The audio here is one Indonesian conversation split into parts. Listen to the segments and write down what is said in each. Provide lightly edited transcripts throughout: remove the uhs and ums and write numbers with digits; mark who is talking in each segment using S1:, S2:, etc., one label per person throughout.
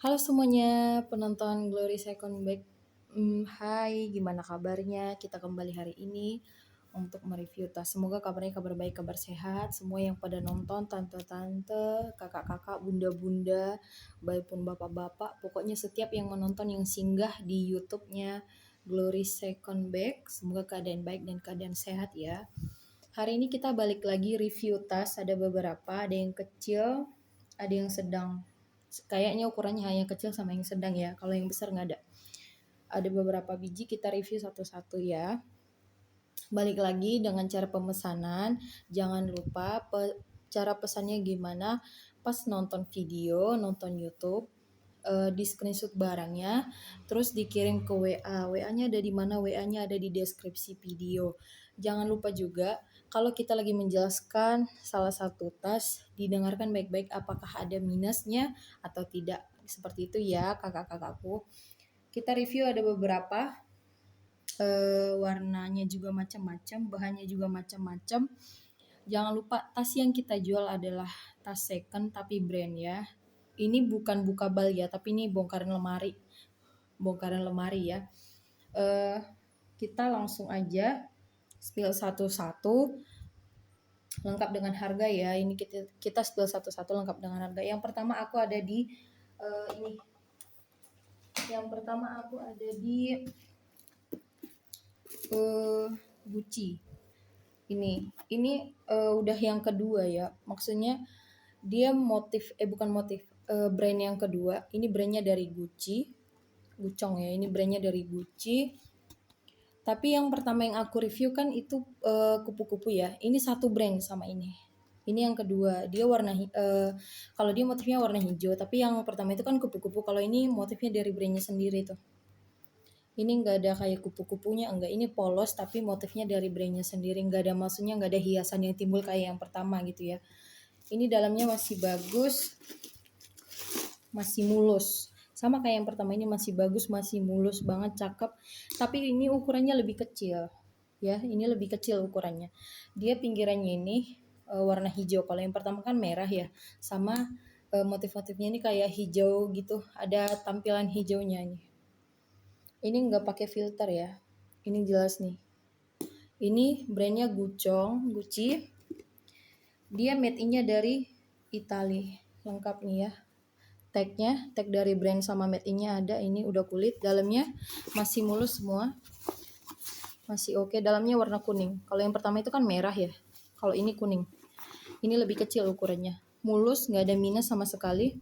S1: Halo semuanya, penonton Glory Second Back. Hai, gimana kabarnya? Kita kembali hari ini untuk mereview tas. Semoga kabarnya kabar baik, kabar sehat. Semua yang pada nonton, tante-tante, kakak-kakak, bunda-bunda, baik pun bapak-bapak. Pokoknya setiap yang menonton yang singgah di YouTube-nya Glory Second Back. Semoga keadaan baik dan keadaan sehat ya. Hari ini kita balik lagi review tas. Ada beberapa, ada yang kecil, ada yang sedang. Kayaknya ukurannya hanya kecil sama yang sedang ya. Kalau yang besar nggak ada. Ada beberapa biji, kita review satu-satu ya. Balik lagi dengan cara pemesanan. Jangan lupa cara pesannya gimana pas nonton video, nonton YouTube. Di screenshot barangnya, terus dikirim ke WA. WA-nya ada di mana? WA-nya ada di deskripsi video. Jangan lupa juga kalau kita lagi menjelaskan salah satu tas, didengarkan baik-baik apakah ada minusnya atau tidak. Seperti itu ya kakak-kakakku. Kita review ada beberapa, warnanya juga macam-macam, bahannya juga macam-macam. Jangan lupa tas yang kita jual adalah tas second tapi brand ya. Ini bukan buka bal ya, tapi ini bongkaran lemari ya. Kita langsung aja spill satu-satu lengkap dengan harga ya. Ini kita spill satu-satu lengkap dengan harga. Yang pertama aku ada di ini. Yang pertama aku ada di Gucci. Ini udah yang kedua ya. Maksudnya dia bukan motif, brand yang kedua. Ini brandnya dari Gucci. Gucong ya, ini brandnya dari Gucci. Tapi yang pertama yang aku review kan itu kupu-kupu ya. Ini satu brand sama ini. Ini yang kedua, dia kalau dia motifnya warna hijau, tapi yang pertama itu kan kupu-kupu. Kalau ini motifnya dari brandnya sendiri tuh. Ini nggak ada kayak kupu-kupunya, enggak. Ini polos tapi motifnya dari brandnya sendiri. Nggak ada, maksudnya nggak ada hiasan yang timbul kayak yang pertama gitu ya. Ini dalamnya masih bagus, masih mulus. Sama kayak yang pertama, ini masih bagus, masih mulus banget, cakep. Tapi ini ukurannya lebih kecil. Ya, ini lebih kecil ukurannya. Dia pinggirannya ini warna hijau. Kalau yang pertama kan merah ya. Sama motif-motifnya ini kayak hijau gitu. Ada tampilan hijaunya nih. Ini nggak pakai filter ya. Ini jelas nih. Ini brandnya Gucci. Dia made in-nya dari Italia. Lengkap nih ya. Tag dari brand sama made in-nya ada. Ini udah kulit. Dalamnya masih mulus semua. Masih oke. Dalamnya warna kuning. Kalau yang pertama itu kan merah ya. Kalau ini kuning. Ini lebih kecil ukurannya. Mulus, nggak ada minus sama sekali.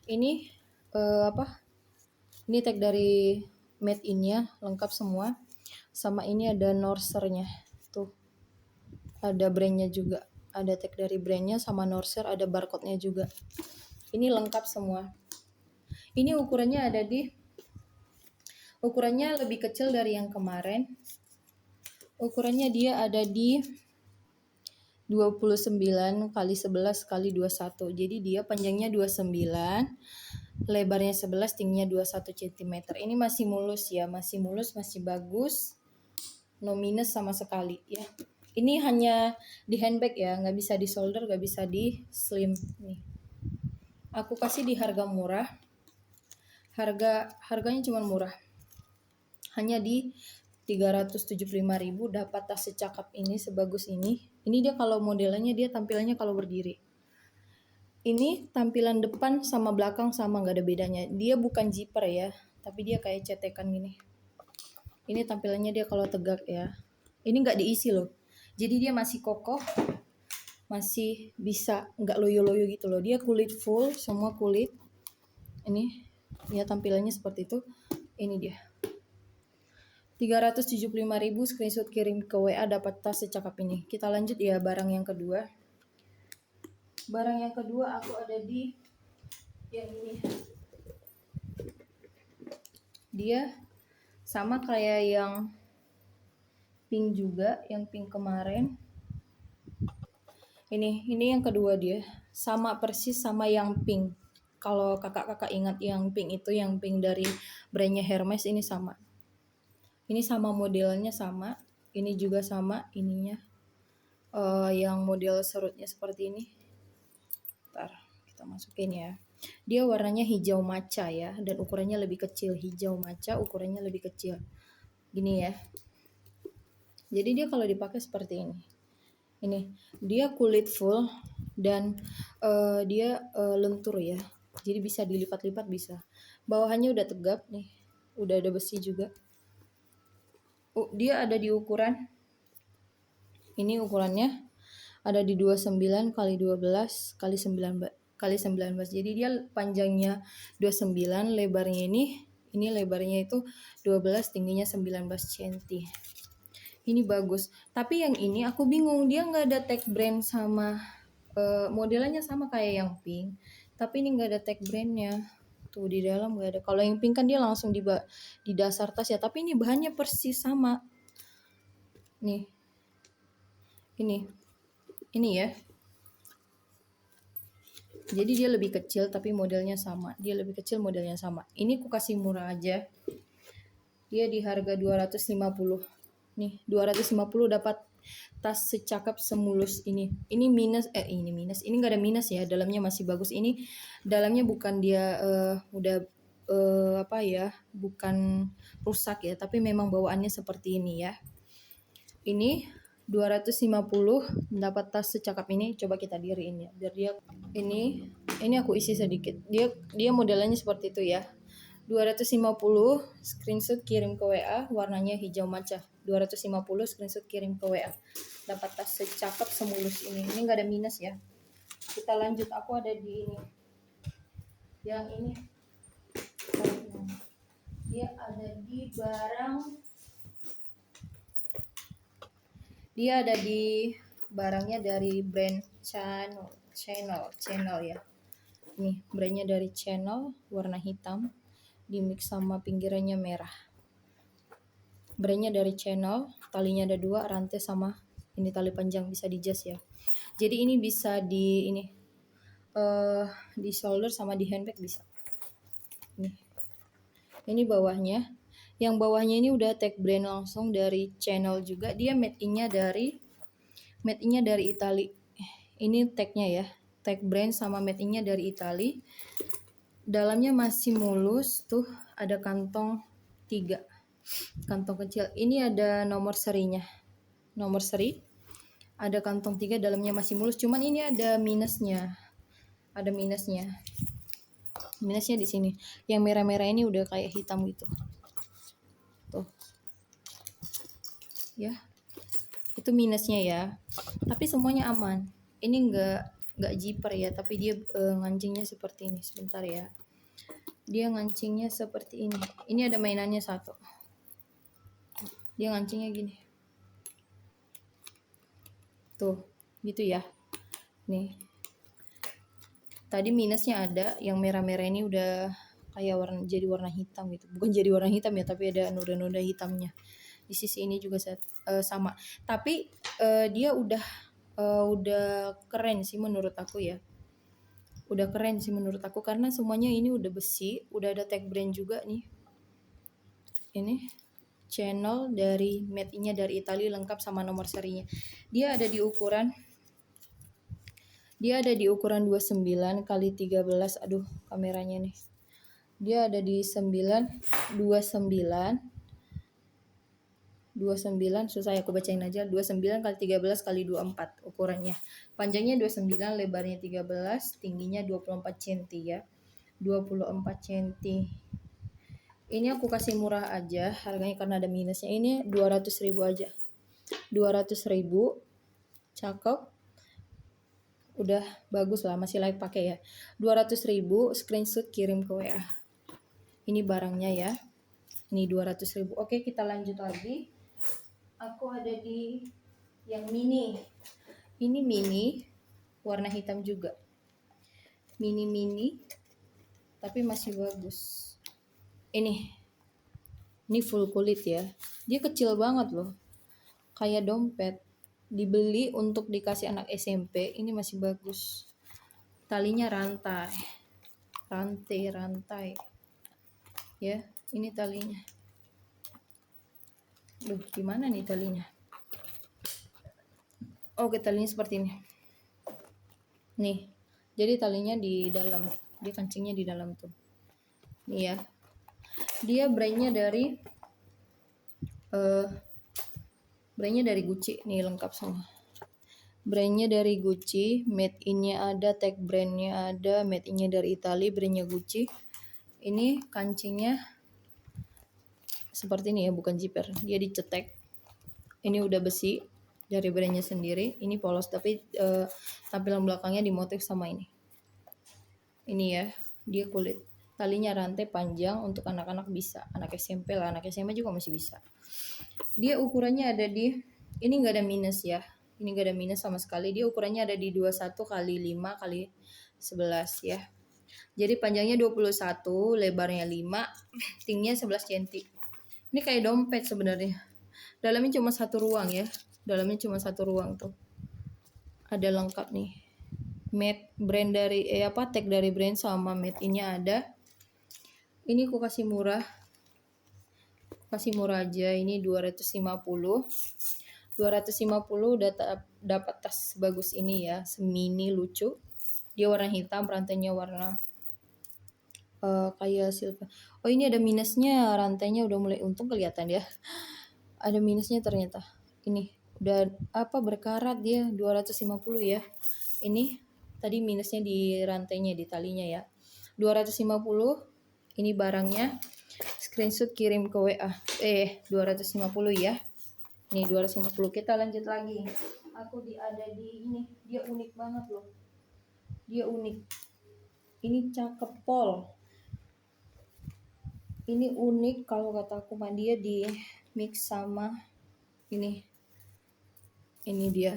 S1: Ini Ini tag dari made in-nya lengkap semua. Sama ini ada Norser-nya. Tuh. Ada brandnya juga. Ada tag dari brandnya sama Norser, ada barcode-nya juga. Ini lengkap semua. Ini ukurannya lebih kecil dari yang kemarin. Ukurannya dia ada di 29 kali 11 kali 21. Jadi dia panjangnya 29, lebarnya 11, tingginya 21 cm. Ini masih mulus ya, masih mulus, masih bagus. No minus sama sekali ya. Ini hanya di handbag ya, nggak bisa di shoulder, nggak bisa di slim nih. Aku kasih di harga murah. Harganya cuma murah. Hanya di 375.000 dapat tas secakap ini, sebagus ini. Ini dia kalau modelnya, dia tampilannya kalau berdiri. Ini tampilan depan sama belakang sama, nggak ada bedanya. Dia bukan zipper ya, tapi dia kayak cetekan gini. Ini tampilannya dia kalau tegak ya. Ini nggak diisi loh. Jadi dia masih kokoh, masih bisa nggak loyo-loyo gitu loh. Dia kulit full, semua kulit. Ini ya tampilannya seperti itu. Ini dia. 375.000 screenshot kirim ke WA dapat tas secakap ini. Kita lanjut ya barang yang kedua. Barang yang kedua aku ada di yang ini. Dia sama kayak yang pink juga, yang pink kemarin. Ini yang kedua dia. Sama persis sama yang pink. Kalau kakak-kakak ingat yang pink itu, yang pink dari brandnya Hermes, ini sama. Ini sama modelnya sama. Ini juga sama ininya. Yang model serutnya seperti ini. Ntar kita masukin ya. Dia warnanya hijau maca ya, dan ukurannya lebih kecil. Hijau maca, ukurannya lebih kecil. Gini ya. Jadi dia kalau dipakai seperti ini. Ini dia kulit full dan dia lentur ya. Jadi bisa dilipat-lipat bisa. Bawahannya udah tegap nih. Udah ada besi juga. Dia ada di ukuran ini, ukurannya ada di 29 kali 12 kali 19. Jadi dia panjangnya 29, lebarnya ini lebarnya itu 12, tingginya 19 cm. Ini bagus. Tapi yang ini aku bingung, dia nggak ada tag brand sama modelannya sama kayak yang pink. Tapi ini nggak ada tag brandnya. Tuh di dalam nggak ada. Kalau yang pink kan dia langsung di dasar tas ya. Tapi ini bahannya persis sama. Nih. Ini ya. Jadi dia lebih kecil tapi modelnya sama. Dia lebih kecil modelnya sama. Ini aku kasih murah aja. Dia di harga 250. Nih, 250 dapat tas secakep semulus ini. Ini minus. Ini enggak ada minus ya. Dalamnya masih bagus. Ini dalamnya bukan dia udah bukan rusak ya, tapi memang bawaannya seperti ini ya. Ini 250 dapat tas secakap ini. Coba kita diriin ya biar dia ini aku isi sedikit. Dia modelannya seperti itu ya. 250 screenshot kirim ke WA, warnanya hijau maca. 250 screenshot kirim ke WA. Dapat tas secakap semulus ini. Ini enggak ada minus ya. Kita lanjut, aku ada di ini. Yang ini dia ada di barangnya dari brand Channel ya. Nih brandnya dari Channel, warna hitam, di mix sama pinggirannya merah. Brandnya dari Channel, talinya ada 2, rantai sama ini tali panjang, bisa di jas ya. Jadi ini bisa di shoulder sama di handbag bisa. Ini bawahnya. Yang bawahnya ini udah tag brand langsung dari Channel juga. Dia made in-nya dari Itali. Ini tagnya ya. Tag brand sama made in-nya dari Itali. Dalamnya masih mulus. Tuh ada kantong 3. Kantong kecil. Ini ada nomor serinya. Nomor seri. Ada kantong 3, dalamnya masih mulus. Cuman ini ada minusnya. Minusnya di sini. Yang merah-merah ini udah kayak hitam gitu. Tuh. Ya. Itu minusnya ya. Tapi semuanya aman. Ini enggak zipper ya, tapi dia ngancingnya seperti ini. Sebentar ya. Dia ngancingnya seperti ini. Ini ada mainannya satu. Dia ngancingnya gini. Tuh, gitu ya. Nih. Tadi minusnya ada, yang merah-merah ini udah kayak jadi warna hitam gitu. Bukan jadi warna hitam ya, tapi ada noda-noda hitamnya. Di sisi ini juga sama. Tapi dia udah keren sih menurut aku ya. Udah keren sih menurut aku karena semuanya ini udah besi, udah ada tag brand juga nih. Ini Channel dari made in-nya dari Italia, lengkap sama nomor serinya. Dia ada di ukuran 29 kali 13. Aduh, kameranya nih. Dia ada di 29 susah ya, aku bacain aja. 29 kali 13 kali 24 ukurannya. Panjangnya 29, lebarnya 13, tingginya 24 cm ya. 24 cm. Ini aku kasih murah aja harganya karena ada minusnya. Ini 200.000 aja. 200.000. Cakep. Udah bagus lah, masih layak pakai ya. 200.000, screenshot kirim ke WA. Ini barangnya ya. Ini 200.000. Oke, kita lanjut lagi. Aku ada di yang mini. Ini mini, warna hitam juga. Mini, tapi masih bagus. Ini full kulit ya. Dia kecil banget loh. Kayak dompet. Dibeli untuk dikasih anak SMP. Ini masih bagus. Talinya rantai. Ya, ini talinya. Duh, gimana nih talinya? Oke, talinya seperti ini. Nih, jadi talinya di dalam. dia kancingnya di dalam tuh. Nih ya, dia brandnya dari Gucci nih, lengkap semua. Brandnya dari Gucci, made innya ada, tag brandnya ada, made innya dari Italia, brandnya Gucci. Ini kancingnya seperti ini ya, bukan zipper, dia dicetek. Ini udah besi dari brandnya sendiri. Ini polos tapi tampilan belakangnya dimotif sama ini. Ini ya, dia kulit. Talinya rantai panjang, untuk anak-anak bisa, anak SMP lah, anak SMA juga masih bisa. Dia ukurannya ada di, ini nggak ada minus ya, ini nggak ada minus sama sekali. Dia ukurannya ada di 21 kali 5 kali 11 ya. Jadi panjangnya 21, lebarnya 5, tingginya 11 cm. Ini kayak dompet sebenarnya. Dalamnya cuma satu ruang ya. Dalamnya cuma satu ruang tuh. Ada lengkap nih. Made brand dari tag dari brand sama made innya ada. Ini aku kasih murah. Kasih murah aja, ini 250. 250 udah dapat tas bagus ini ya, semini lucu. Dia warna hitam, rantainya warna kayak silver. Oh ini ada minusnya, rantainya udah mulai, untung kelihatan ya. Ada minusnya ternyata. Ini udah berkarat dia, 250 ya. Ini tadi minusnya di rantainya, di talinya ya. 250. Ini barangnya. Screenshot kirim ke WA. 250 ya. Nih 250. Kita lanjut lagi. Aku ada di ini. Dia unik banget loh. Dia unik. Ini cakep pol. Ini unik kalau kata aku mah, dia di mix sama ini. Ini dia.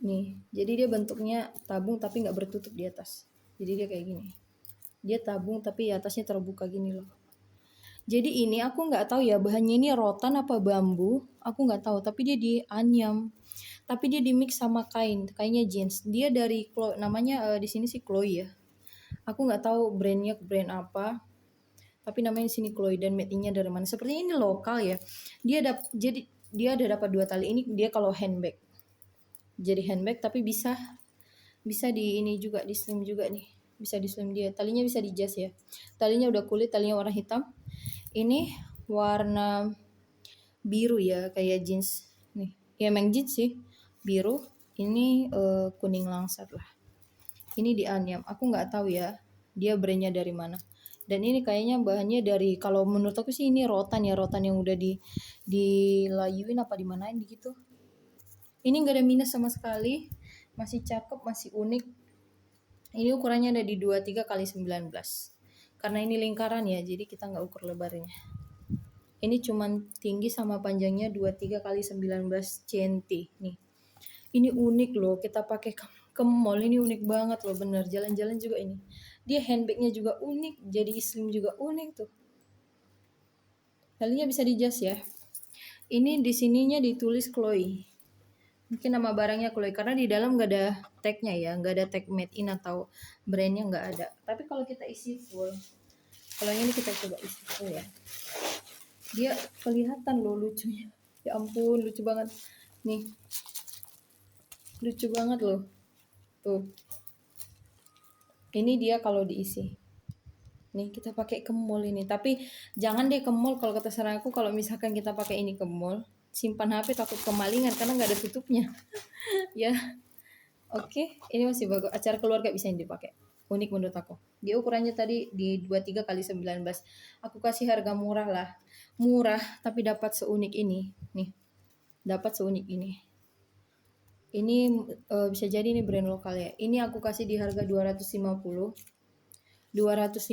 S1: Nih, jadi dia bentuknya tabung tapi nggak bertutup di atas. Jadi dia kayak gini. Dia tabung tapi atasnya terbuka gini loh. Jadi ini aku nggak tahu ya bahannya ini rotan apa bambu. Aku nggak tahu. Tapi dia di anyam. Tapi dia di mix sama kain. Kainnya jeans. Dia dari namanya di sini sih Chloe ya. Aku nggak tahu brand apa. Tapi namanya di sini Chloe, dan made in-nya dari mana. Sepertinya ini lokal ya. Jadi dia ada dapat 2 tali. Ini dia kalau handbag. Jadi handbag tapi bisa di ini juga, di slim juga nih, bisa di slim dia. Talinya bisa di jas ya. Talinya udah kulit, talinya warna hitam. Ini warna biru ya, kayak jeans nih ya, emang jeans sih biru. Ini kuning langsat lah. Ini di anyam, aku nggak tahu ya dia brandnya dari mana. Dan ini kayaknya bahannya dari, kalau menurut aku sih ini rotan ya, rotan yang udah dilayuin apa dimanain gitu. Ini nggak ada minus sama sekali, masih cakep, masih unik. Ini ukurannya ada di 23 kali 19. Karena ini lingkaran ya, jadi kita nggak ukur lebarnya. Ini cuman tinggi sama panjangnya 23 kali 19 cm nih. Ini unik loh, kita pakai ke mall, ini unik banget loh, bener. Jalan-jalan juga ini. Dia handbagnya juga unik, jadi slim juga unik tuh. Talinya bisa di jas ya. Ini di sininya ditulis Chloe. Mungkin nama barangnya Chloe karena di dalam nggak ada tagnya ya, nggak ada tag made in atau brandnya nggak ada. Tapi kalau kita isi full, kalau ini kita coba isi full ya, dia kelihatan loh lucunya. Ya ampun, lucu banget nih, lucu banget loh tuh. Ini dia kalau diisi. Nih kita pakai ke mall ini, tapi jangan deh ke mall. Kalau kata saran aku, kalau misalkan kita pakai ini ke mall, simpan HP, takut kemalingan karena nggak ada tutupnya. Ya. Oke, ini masih bagus. Acara keluarga bisa yang dipakai. Unik menurut aku. Dia ukurannya tadi di 23 kali 19. Aku kasih harga murah lah. Murah tapi dapat seunik ini. Nih. Dapat seunik ini. Ini bisa jadi ini brand lokal ya. Ini aku kasih di harga 250. 250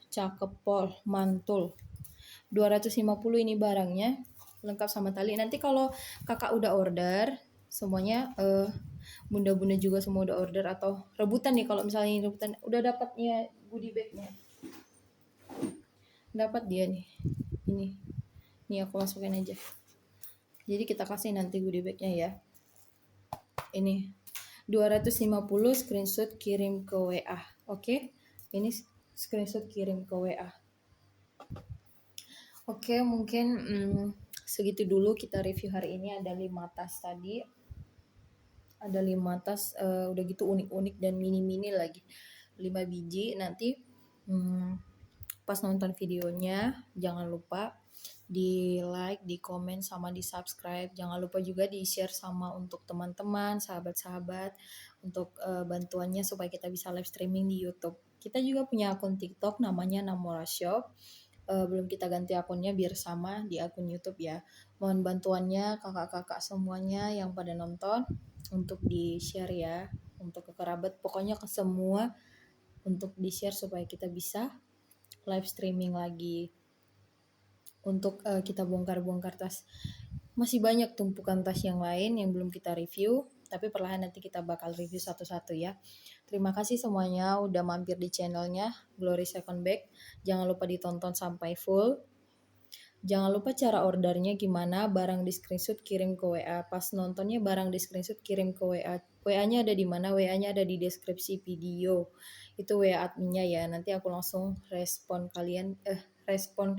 S1: cakep pol, mantul. 250 ini barangnya lengkap sama tali. Nanti kalau kakak udah order semuanya, bunda-bunda juga semua udah order atau rebutan nih, kalau misalnya rebutan udah dapatnya goodie bagnya, dapat dia nih, ini aku masukin aja, jadi kita kasih nanti goodie bagnya ya. Ini 250, screenshot kirim ke WA. Oke, ini screenshot kirim ke WA. Oke, mungkin segitu dulu kita review hari ini. Ada 5 tas tadi. Ada 5 tas, udah gitu unik-unik dan mini-mini lagi. 5 biji. Nanti pas nonton videonya jangan lupa di like, di komen, sama di subscribe. Jangan lupa juga di share sama untuk teman-teman, sahabat-sahabat, untuk bantuannya supaya kita bisa live streaming di YouTube. Kita juga punya akun TikTok namanya Namora Shop. Belum kita ganti akunnya biar sama di akun YouTube ya. Mohon bantuannya kakak-kakak semuanya yang pada nonton untuk di share ya, untuk ke kerabat, pokoknya ke semua, untuk di share supaya kita bisa live streaming lagi. Untuk kita bongkar-bongkar tas. Masih banyak tumpukan tas yang lain yang belum kita review, tapi perlahan nanti kita bakal review satu-satu ya. Terima kasih semuanya udah mampir di channelnya Glory Second Bag. Jangan lupa ditonton sampai full. Jangan lupa cara ordernya gimana, barang di screenshot kirim ke WA. Pas nontonnya barang di screenshot kirim ke WA. WA-nya ada di mana? WA-nya ada di deskripsi video. Itu WA adminnya ya. Nanti aku langsung respon kalian respon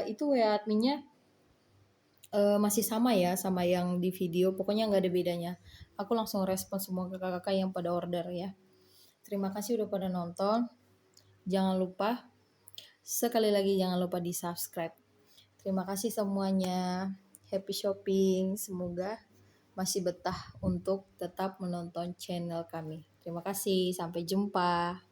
S1: itu WA adminnya masih sama ya sama yang di video. Pokoknya nggak ada bedanya. Aku langsung respon semua kakak-kakak yang pada order ya. Terima kasih udah pada nonton. Jangan lupa sekali lagi jangan lupa di subscribe. Terima kasih semuanya. Happy shopping. Semoga masih betah untuk tetap menonton channel kami. Terima kasih. Sampai jumpa.